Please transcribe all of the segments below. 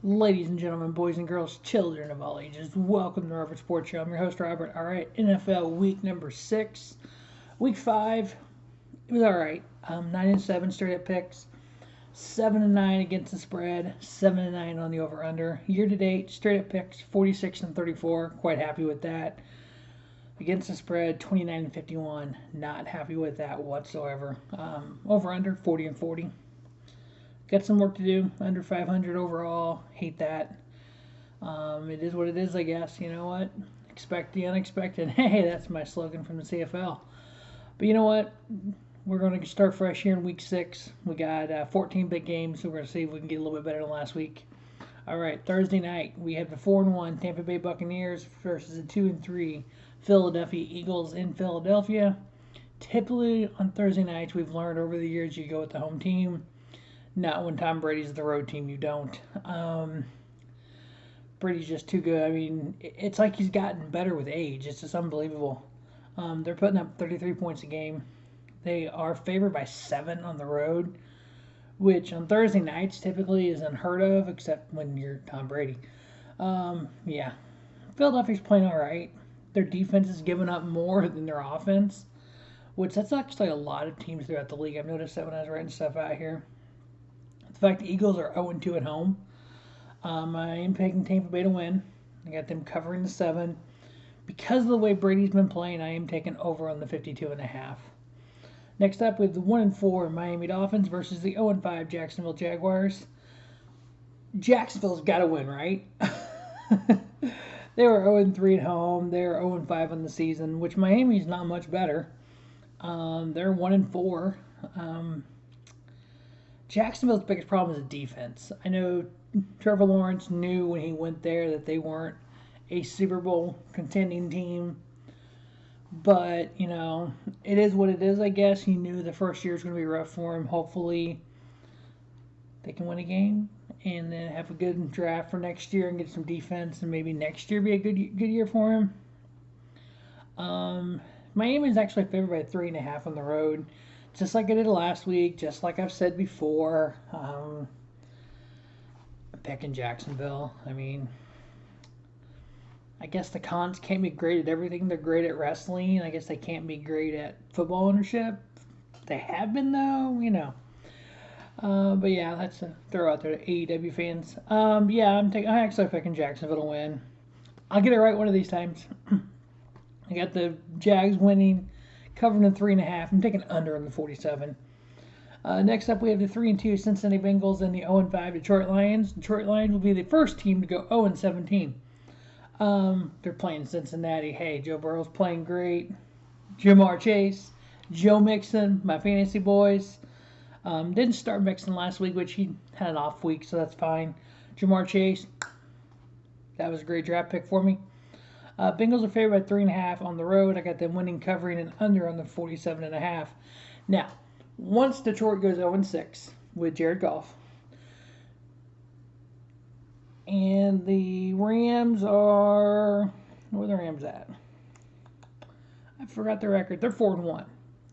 Ladies and gentlemen, boys and girls, children of all ages, welcome to Robert Sports Show. I'm your host, Robert. All right, NFL week number 6. Week 5, it was all right. 9-7 straight up picks, 7-9 against the spread, 7-9 on the over/under. Year to date, straight up picks, 46-34. Quite happy with that. Against the spread, 29-51. Not happy with that whatsoever. Over/under, 40-40. Got some work to do. Under 500 overall. Hate that. It is what it is, I guess. You know what? Expect the unexpected. Hey, that's my slogan from the CFL. But you know what? We're going to start fresh here in week 6. We got 14 big games, so we're going to see if we can get a little bit better than last week. All right, Thursday night, we have the 4-1 Tampa Bay Buccaneers versus the 2-3 Philadelphia Eagles in Philadelphia. Typically on Thursday nights, we've learned over the years you go with the home team. Not when Tom Brady's the road team, you don't. Brady's just too good. I mean, it's like he's gotten better with age. It's just unbelievable. They're putting up 33 points a game. They are favored by 7 on the road, which on Thursday nights typically is unheard of, except when you're Tom Brady. Yeah. Philadelphia's playing all right. Their defense is giving up more than their offense, which that's actually a lot of teams throughout the league. I've noticed that when I was writing stuff out here. The fact the Eagles are 0-2 at home. I am picking Tampa Bay to win. I got them covering the 7. Because of the way Brady's been playing, I am taking over on the 52.5. Next up, we have the 1-4 Miami Dolphins versus the 0-5 Jacksonville Jaguars. Jacksonville's got to win, right? They were 0-3 at home. They're 0-5 on the season, which Miami's not much better. They're 1-4. Jacksonville's biggest problem is the defense. I know Trevor Lawrence knew when he went there that they weren't a Super Bowl contending team. But, you know, it is what it is, I guess. He knew the first year was going to be rough for him. Hopefully they can win a game and then have a good draft for next year and get some defense, and maybe next year be a good year for him. Miami is actually favored by 3.5 on the road. Just like I did last week, just like I've said before, I'm picking Jacksonville. I mean, I guess the Cons can't be great at everything. They're great at wrestling. I guess they can't be great at football ownership. They have been, though, you know. But yeah, that's a throw out there to AEW fans. Yeah, I'm actually picking Jacksonville to win. I'll get it right one of these times. I got the Jags winning, covering the 3.5. I'm taking under on the 47. Next up, we have the 3-2 Cincinnati Bengals and the 0-5 Detroit Lions. Detroit Lions will be the first team to go 0-17. They're playing Cincinnati. Hey, Joe Burrow's playing great. Jamar Chase, Joe Mixon, my fantasy boys. Didn't start Mixon last week, which he had an off week, so that's fine. Jamar Chase, that was a great draft pick for me. Bengals are favored by 3.5 on the road. I got them winning, covering, and under on the 47.5. Now, once Detroit goes 0-6 with Jared Goff, and the Rams are, where are the Rams at? I forgot the record. They're 4-1.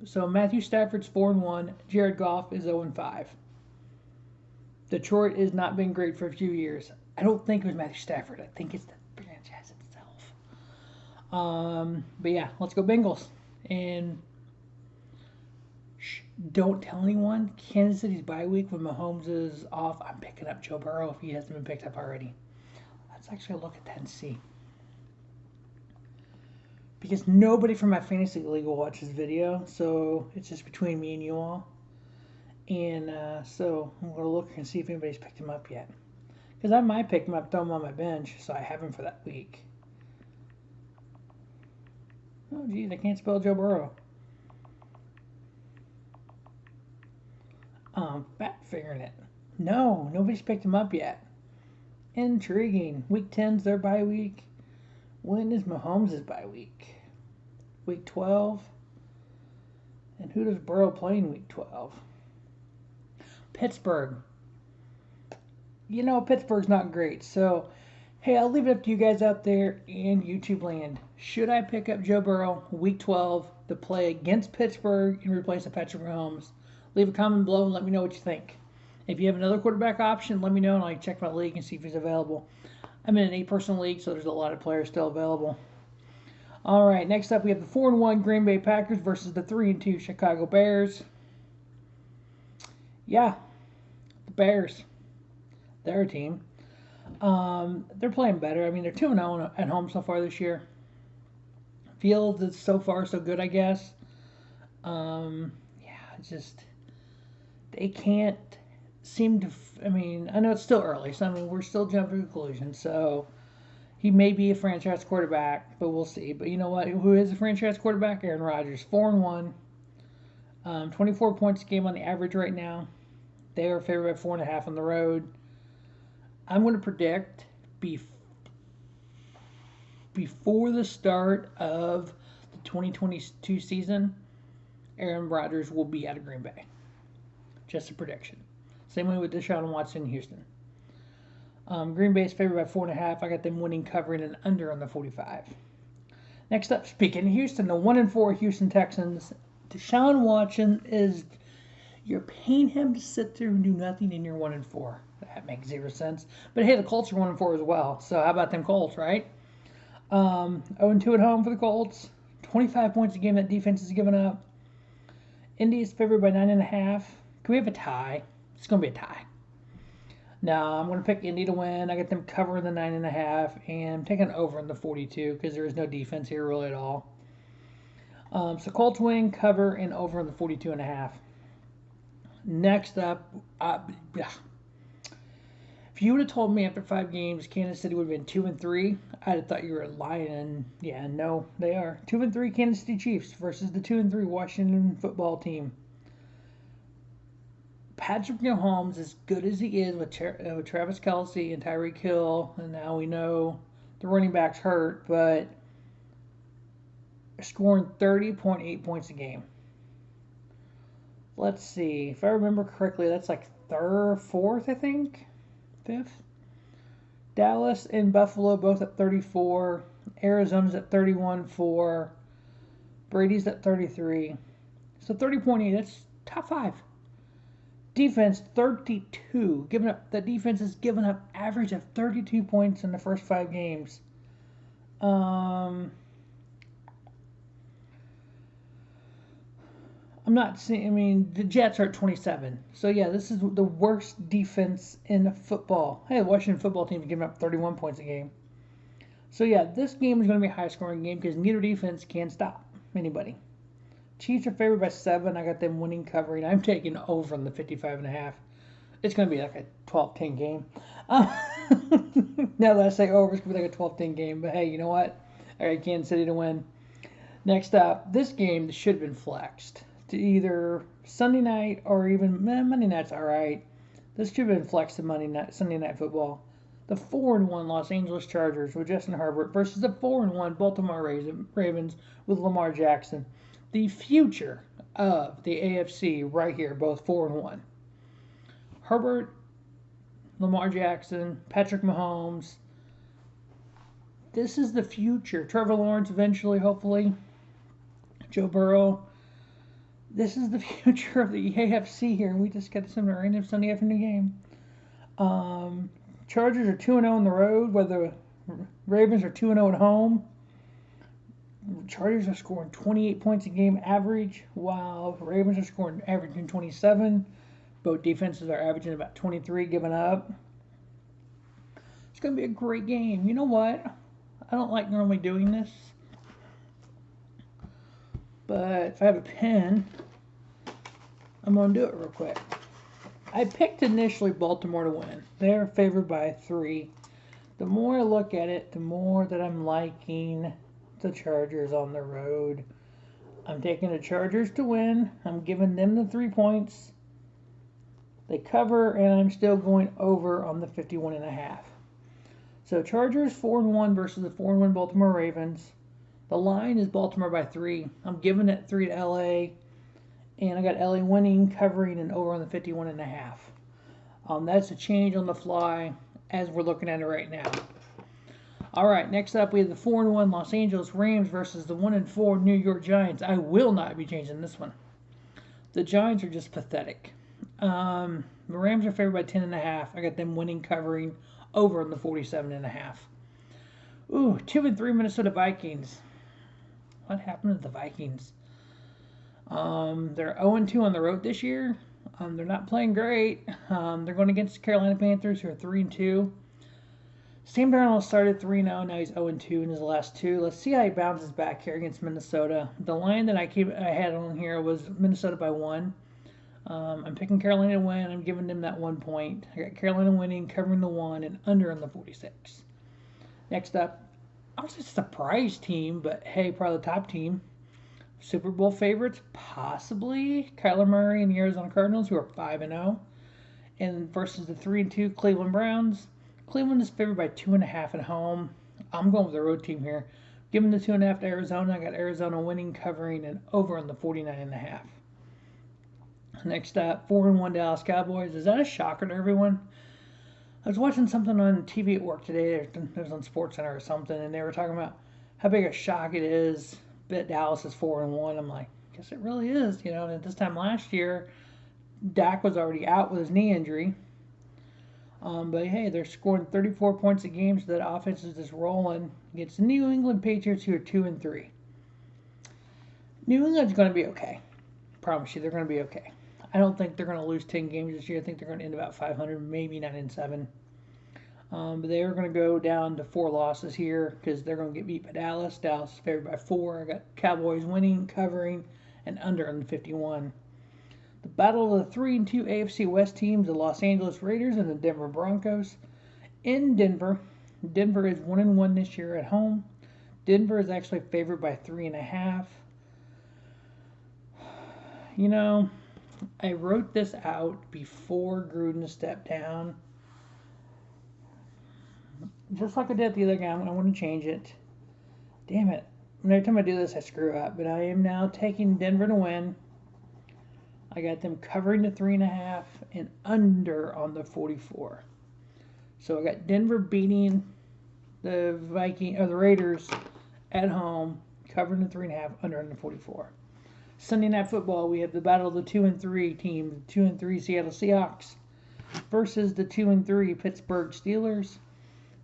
So Matthew Stafford's 4-1. Jared Goff is 0-5. Detroit has not been great for a few years. I don't think it was Matthew Stafford. I think it's the franchise itself. But yeah, let's go Bengals. And don't tell anyone. Kansas City's bye week when Mahomes is off. I'm picking up Joe Burrow if he hasn't been picked up already. Let's actually look at that and see. Because nobody from my fantasy league will watch this video, so it's just between me and you all. And so I'm going to look and see if anybody's picked him up yet. Because I might pick him up, throw him on my bench, so I have him for that week. Oh, geez, I can't spell Joe Burrow. Fat figuring it. No, nobody's picked him up yet. Intriguing. Week 10's their bye week. When is Mahomes' bye week? Week 12. And who does Burrow play in week 12? Pittsburgh. You know, Pittsburgh's not great. So, hey, I'll leave it up to you guys out there in YouTube land. Should I pick up Joe Burrow week 12 to play against Pittsburgh and replace Patrick Mahomes? Leave a comment below and let me know what you think. If you have another quarterback option, let me know and I'll check my league and see if he's available. I'm in an 8-person league, so there's a lot of players still available. All right, next up we have the 4-1 Green Bay Packers versus the 3-2 Chicago Bears. Yeah, the Bears. They're a team. They're playing better. I mean, they're 2-0 at home so far this year. Fields is so far so good, I guess. Just they can't seem to. I mean, I know it's still early, so I mean we're still jumping to conclusions. So he may be a franchise quarterback, but we'll see. But you know what? Who is a franchise quarterback? Aaron Rodgers, 4-1, 24 points a game on the average right now. They are favored by 4.5 on the road. I'm going to predict before the start of the 2022 season, Aaron Rodgers will be out of Green Bay. Just a prediction. Same way with Deshaun Watson in Houston. Green Bay is favored by 4.5. I got them winning, covering and under on the 45. Next up, speaking of Houston, the 1-4 Houston Texans. Deshaun Watson is, you're paying him to sit there and do nothing, and you're 1-4. That makes zero sense. But hey, the Colts are 1-4 as well. So how about them Colts, right? 0-2 at home for the Colts. 25 points a game that defense is giving up. Indy is favored by 9.5. Can we have a tie? It's going to be a tie. No, I'm going to pick Indy to win. I got them covering the 9.5, and I'm taking over in the 42 because there is no defense here really at all. So Colts win, cover, and over in the 42.5. Next up, if you would have told me after 5 games Kansas City would have been 2-3, I'd have thought you were lying. And yeah, no, they are 2-3 Kansas City Chiefs versus the 2-3 Washington football team. Patrick Mahomes, as good as he is with Travis Kelce and Tyreek Hill, and now we know the running back's hurt, but scoring 30.8 points a game. Let's see. If I remember correctly, that's like fourth, I think. 5th. Dallas and Buffalo both at 34. Arizona's at 31-4. Brady's at 33. So 30.8, that's top 5. Defense 32. The defense has given up average of 32 points in the first 5 games. I'm not saying. I mean, the Jets are at 27. So yeah, this is the worst defense in football. Hey, the Washington football team is giving up 31 points a game. So yeah, this game is going to be a high-scoring game because neither defense can stop anybody. Chiefs are favored by 7. I got them winning, covering. I'm taking over on the 55.5. It's going to be like a 12-10 game. Now that I say over, it's going to be like a 12-10 game. But hey, you know what? All right, Kansas City to win. Next up, this game should have been flexed to either Sunday night or even Monday night's all right. This should have been flexed to Sunday night football. The 4-1 Los Angeles Chargers with Justin Herbert versus the 4-1 Baltimore Ravens with Lamar Jackson. The future of the AFC right here, both 4-1. Herbert, Lamar Jackson, Patrick Mahomes. This is the future. Trevor Lawrence eventually, hopefully. Joe Burrow. This is the future of the AFC here. We just got some random Sunday afternoon game. Chargers are 2-0 on the road, where the Ravens are 2-0 at home. Chargers are scoring 28 points a game average, while the Ravens are scoring averaging 27. Both defenses are averaging about 23 giving up. It's going to be a great game. You know what? I don't like normally doing this, but if I have a pen, I'm going to do it real quick. I picked initially Baltimore to win. They're favored by 3. The more I look at it, the more that I'm liking the Chargers on the road. I'm taking the Chargers to win. I'm giving them the 3 points. They cover, and I'm still going over on the 51.5. So Chargers 4-1 versus the 4-1 Baltimore Ravens. The line is Baltimore by 3. I'm giving it 3 to LA. And I got LA winning, covering, and over on the 51.5. That's a change on the fly as we're looking at it right now. All right, next up we have the 4-1 Los Angeles Rams versus the 1-4 New York Giants. I will not be changing this one. The Giants are just pathetic. The Rams are favored by 10.5. I got them winning, covering over in the 47.5. Ooh, 2-3 Minnesota Vikings. What happened to the Vikings? They're 0-2 on the road this year. They're not playing great. They're going against the Carolina Panthers, who are 3-2. Sam Darnold started 3-0. Now he's 0-2 in his last two. Let's see how he bounces back here against Minnesota. The line that I had on here was Minnesota by 1. I'm picking Carolina to win. I'm giving them that 1 point. I got Carolina winning, covering the 1, and under in the 46. Next up, I was a surprise team, but hey, probably the top team. Super Bowl favorites, possibly Kyler Murray and the Arizona Cardinals, who are 5-0, and versus the 3-2 Cleveland Browns. Cleveland is favored by 2.5 at home. I'm going with the road team here. Giving the 2.5 to Arizona. I got Arizona winning, covering, and over on the 49.5. Next up, 4-1 Dallas Cowboys. Is that a shocker to everyone? I was watching something on TV at work today. It was on SportsCenter or something, and they were talking about how big a shock it is that Dallas is 4-1. I'm like, I guess it really is. You know, at this time last year, Dak was already out with his knee injury. But hey, they're scoring 34 points a game, so that offense is just rolling against the New England Patriots, who are 2-3. New England's going to be okay. Promise you, they're going to be okay. I don't think they're going to lose 10 games this year. I think they're going to end about 500, maybe 9-7. But they are going to go down to 4 losses here because they're going to get beat by Dallas. Dallas is favored by 4. I got Cowboys winning, covering, and under on the 51. The battle of the 3-2 AFC West teams, the Los Angeles Raiders and the Denver Broncos. In Denver, Denver is 1-1 this year at home. Denver is actually favored by 3.5. You know, I wrote this out before Gruden stepped down. Just like I did the other guy, I want to change it. Damn it. Every time I do this, I screw up. But I am now taking Denver to win. I got them covering the 3.5 and under on the 44. So I got Denver beating the the Raiders at home, covering the 3.5, under on the 44. Sunday Night Football, we have the battle of the 2-3 team, the 2-3 Seattle Seahawks versus the 2-3 Pittsburgh Steelers.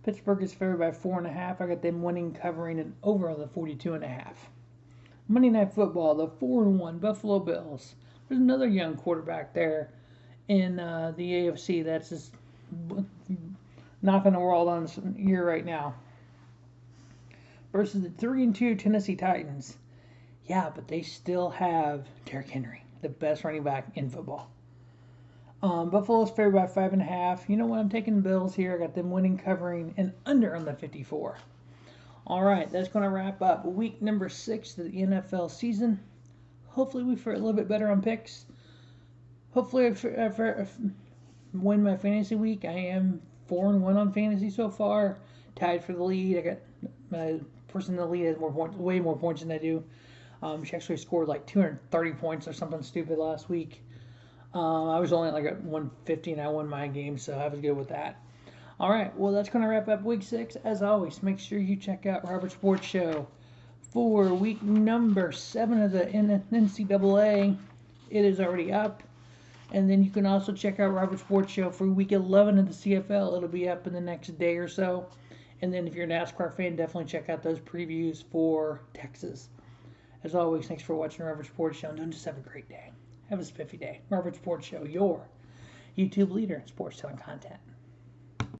Pittsburgh is favored by 4.5. I got them winning, covering, and over on the 42.5. Monday Night Football, the 4-1 Buffalo Bills. There's another young quarterback there in the AFC that's just knocking the world on its ear right now. Versus the 3-2 Tennessee Titans. Yeah, but they still have Derrick Henry, the best running back in football. Buffalo's favored by 5.5. You know what? I'm taking the Bills here. I got them winning, covering, and under on the 54. All right, that's going to wrap up week number 6 of the NFL season. Hopefully we fare a little bit better on picks. Hopefully I win my fantasy week. I am 4-1 on fantasy so far. Tied for the lead. I got my person in the lead has way more points than I do. She actually scored like 230 points or something stupid last week. I was only like at 150 and I won my game, so I was good with that. All right, well, that's going to wrap up week 6. As always, make sure you check out Robert Sports Show for week number 7 of the NCAA. It is already up. And then you can also check out Robert Sports Show for week 11 of the CFL. It'll be up in the next day or so. And then if you're a NASCAR fan, definitely check out those previews for Texas. As always, thanks for watching Robert Sports Show. And don't just have a great day. Have a spiffy day. Robert Sports Show, your YouTube leader in sports telling content.